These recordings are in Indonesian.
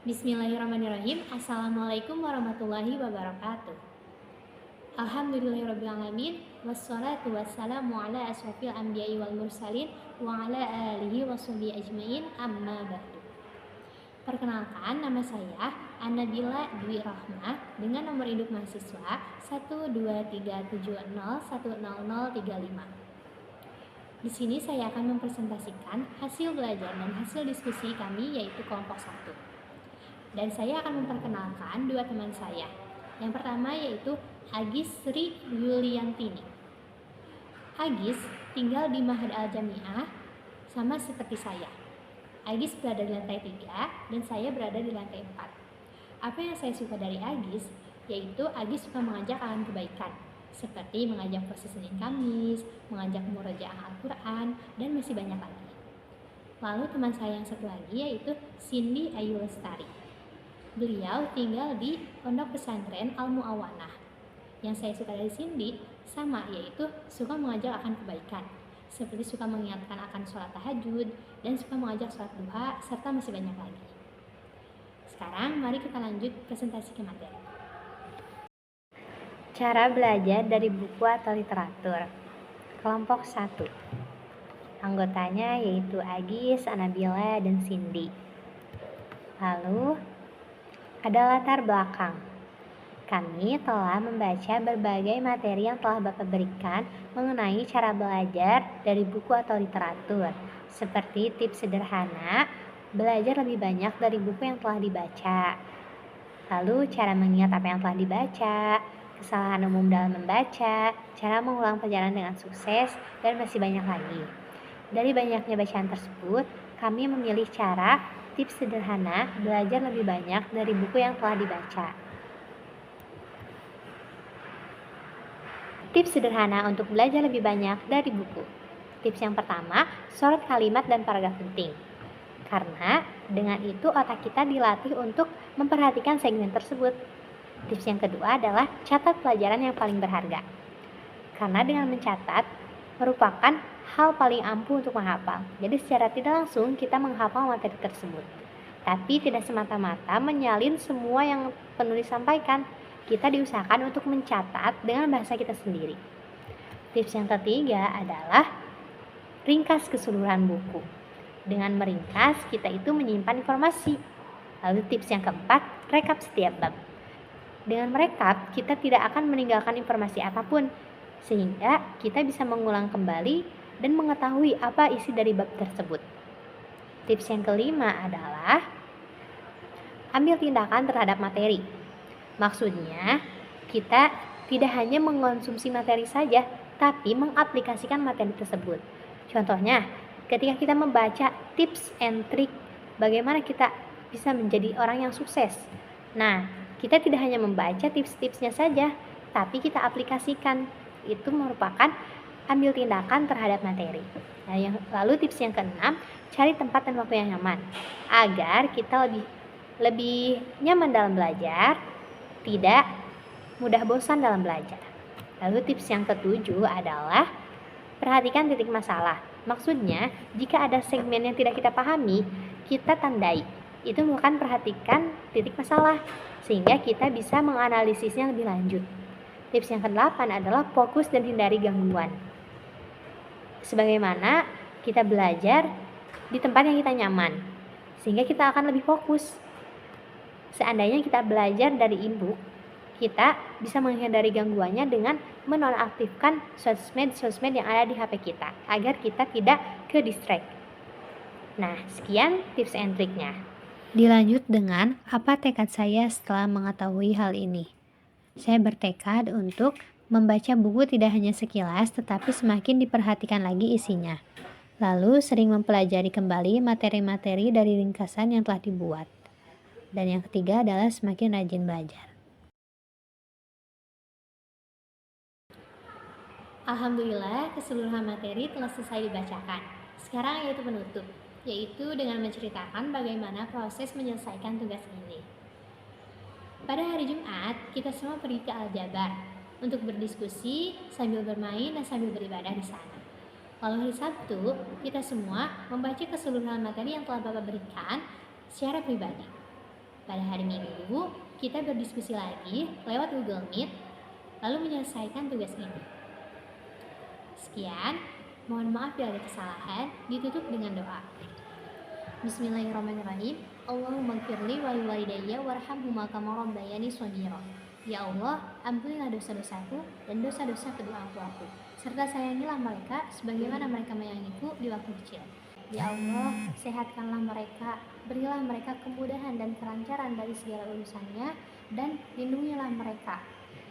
Bismillahirrahmanirrahim. Assalamualaikum warahmatullahi wabarakatuh. Alhamdulillahirrabbilalamin. Wassalatu wassalamu ala asrofil anbiya'i wal mursalin wa ala alihi wa sahbihi ajmain, amma ba'du. Perkenalkan, nama saya Anabila Dwi Rahmah dengan nomor induk mahasiswa 12370100035. Di sini saya akan mempresentasikan hasil belajar dan hasil diskusi kami, yaitu kelompok 1. Dan saya akan memperkenalkan dua teman saya. Yang pertama yaitu Agis Sri Yuliantini. Agis tinggal di Ma'had Al-Jami'ah sama seperti saya. Agis berada di lantai 3 dan saya berada di lantai 4. Apa yang saya suka dari Agis, yaitu Agis suka mengajak akan kebaikan, seperti mengajak proses Senin Kamis, mengajak murojaah Al-Quran, dan masih banyak lagi. Lalu teman saya yang satu lagi yaitu Cindy Ayu Lestari. Beliau tinggal di Pondok Pesantren Al-Mu'awanah. Yang saya suka dari Cindy sama, yaitu suka mengajak akan kebaikan, seperti suka mengingatkan akan sholat tahajud dan suka mengajak sholat duha, serta masih banyak lagi. Sekarang mari kita lanjut presentasi ke materi. Cara belajar dari buku atau literatur. Kelompok 1. Anggotanya yaitu Agis, Anabila, dan Cindy. Lalu ada latar belakang. Kami telah membaca berbagai materi yang telah Bapak berikan mengenai cara belajar dari buku atau literatur, seperti tips sederhana, belajar lebih banyak dari buku yang telah dibaca. Lalu cara mengingat apa yang telah dibaca, kesalahan umum dalam membaca, cara mengulang pelajaran dengan sukses, dan masih banyak lagi. Dari banyaknya bacaan tersebut, kami memilih cara tips sederhana belajar lebih banyak dari buku yang telah dibaca. Tips sederhana untuk belajar lebih banyak dari buku. Tips yang pertama, sorot kalimat dan paragraf penting. Karena dengan itu otak kita dilatih untuk memperhatikan segmen tersebut. Tips yang kedua adalah catat pelajaran yang paling berharga. Karena dengan mencatat merupakan hal paling ampuh untuk menghafal. Jadi secara tidak langsung kita menghafal materi tersebut. Tapi tidak semata-mata menyalin semua yang penulis sampaikan. Kita diusahakan untuk mencatat dengan bahasa kita sendiri. Tips yang ketiga adalah ringkas keseluruhan buku. Dengan meringkas, kita itu menyimpan informasi. Lalu tips yang keempat, rekap setiap bab. Dengan merekap, kita tidak akan meninggalkan informasi apapun, sehingga kita bisa mengulang kembali dan mengetahui apa isi dari bab tersebut. Tips yang kelima adalah ambil tindakan terhadap materi. Maksudnya, kita tidak hanya mengonsumsi materi saja, tapi mengaplikasikan materi tersebut. Contohnya, ketika kita membaca tips and trick bagaimana kita bisa menjadi orang yang sukses. Nah, kita tidak hanya membaca tips-tipsnya saja, tapi kita aplikasikan. Itu merupakan ambil tindakan terhadap materi. Lalu tips yang keenam, cari tempat dan waktu yang nyaman agar kita lebih nyaman dalam belajar, tidak mudah bosan dalam belajar. Lalu tips yang ketujuh adalah perhatikan titik masalah. Maksudnya, jika ada segmen yang tidak kita pahami, kita tandai. Itu bukan perhatikan titik masalah, sehingga kita bisa menganalisisnya lebih lanjut. Tips yang ke-8 adalah fokus dan hindari gangguan. Sebagaimana kita belajar di tempat yang kita nyaman, sehingga kita akan lebih fokus. Seandainya kita belajar dari e-book, kita bisa menghindari gangguannya dengan menonaktifkan sosmed yang ada di HP kita, agar kita tidak ke-distract. Nah, sekian tips and triknya. Dilanjut dengan apa tekad saya setelah mengetahui hal ini. Saya bertekad untuk membaca buku tidak hanya sekilas, tetapi semakin diperhatikan lagi isinya. Lalu sering mempelajari kembali materi-materi dari ringkasan yang telah dibuat. Dan yang ketiga adalah semakin rajin belajar. Alhamdulillah, keseluruhan materi telah selesai dibacakan. Sekarang yaitu penutup, yaitu dengan menceritakan bagaimana proses menyelesaikan tugas ini. Pada hari Jumat, kita semua pergi ke Al-Jabar untuk berdiskusi sambil bermain dan sambil beribadah di sana. Lalu hari Sabtu, kita semua membaca keseluruhan materi yang telah Bapak berikan secara pribadi. Pada hari Minggu, kita berdiskusi lagi lewat Google Meet, lalu menyelesaikan tugas ini. Sekian, mohon maaf bila ada kesalahan, ditutup dengan doa. Bismillahirrahmanirrahim. Allahumma gfirli wa liwalidayya warhamhuma kama rabbayani shaghira. Ya Allah, ampunilah dosa-dosaku dan dosa-dosa kedua orang tuaku, serta sayangilah mereka sebagaimana mereka menyayangiku di waktu kecil. Ya Allah, sehatkanlah mereka, berilah mereka kemudahan dan kelancaran dari segala urusannya, dan lindungilah mereka.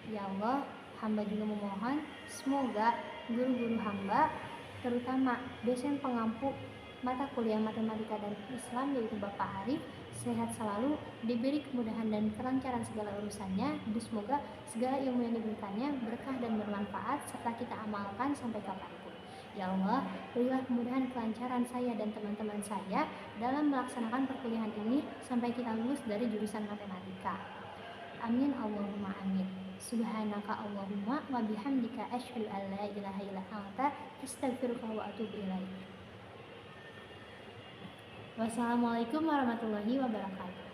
Ya Allah, hamba juga memohon semoga guru-guru hamba, terutama dosen pengampu mata kuliah matematika dan Islam yaitu Bapak Arif, sehat selalu, diberi kemudahan dan kelancaran segala urusannya, dan semoga segala ilmu yang diberikannya berkah dan bermanfaat serta kita amalkan sampai kapanpun. Ya Allah, berilah kemudahan kelancaran saya dan teman-teman saya dalam melaksanakan perkuliahan ini sampai kita lulus dari jurusan matematika. Amin Allahumma amin. Subhanaka Allahumma wa bihamdika asyhadu an la ilaha illa anta astaghfiruka wa atubu ilaik. Wassalamualaikum warahmatullahi wabarakatuh.